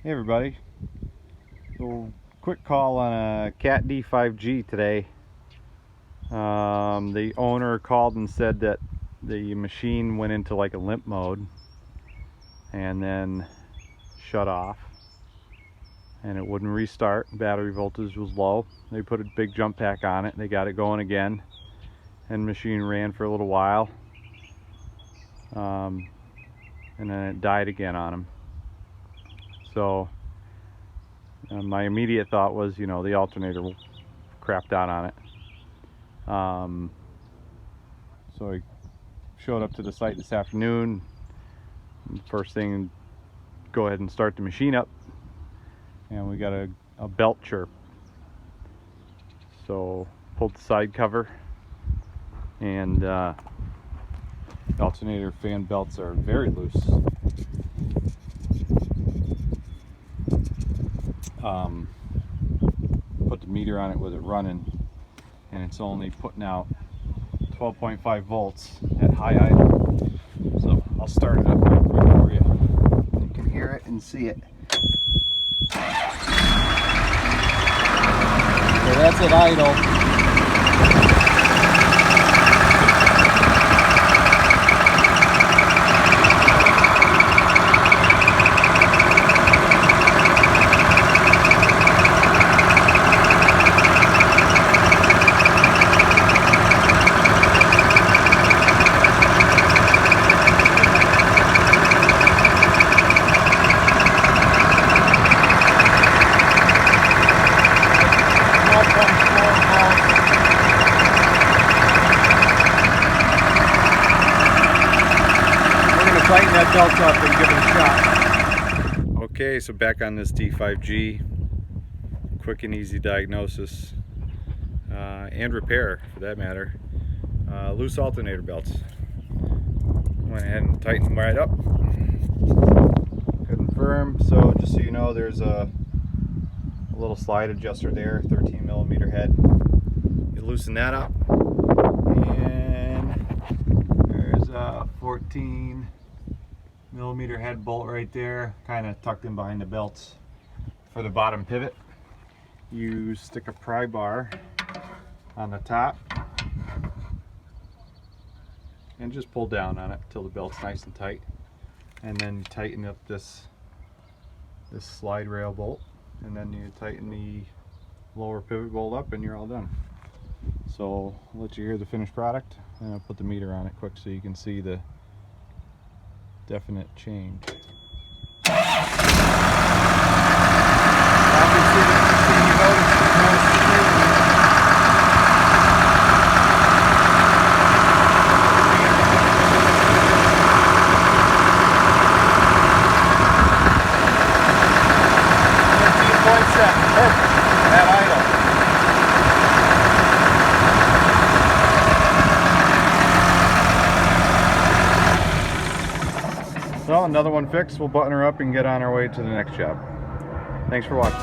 Hey everybody, so quick call on a Cat D5G today. The owner called and said that the machine went into like a limp mode and then shut off and it wouldn't restart. Battery voltage was low. They put a big jump pack on it, they got it going again, and the machine ran for a little while, and then it died again on them. So my immediate thought was, you know, the alternator crapped out on it. So I showed up to the site this afternoon. First thing, go ahead and start the machine up, and we got a belt chirp. So pulled the side cover, and the alternator fan belts are very loose. Put the meter on it with it running, and it's only putting out 12.5 volts at high idle. So I'll start it up real quick for you. You can hear it and see it. So that's at idle. Tighten that belt up and give it a shot. Okay, so back on this D5G, quick and easy diagnosis and repair for that matter. Loose alternator belts. Went ahead and tightened them right up. Good and firm. So just so you know, there's a little slide adjuster there, 13mm head. You loosen that up, and there's a 14mm head bolt right there, kind of tucked in behind the belts for the bottom pivot. You stick a pry bar on the top and just pull down on it until the belt's nice and tight, and then you tighten up this slide rail bolt, and then you tighten the lower pivot bolt up, and you're all done. So I'll let you hear the finished product, and I'll put the meter on it quick so you can see the definite change. Well, another one fixed. We'll button her up and get on our way to the next job. Thanks for watching.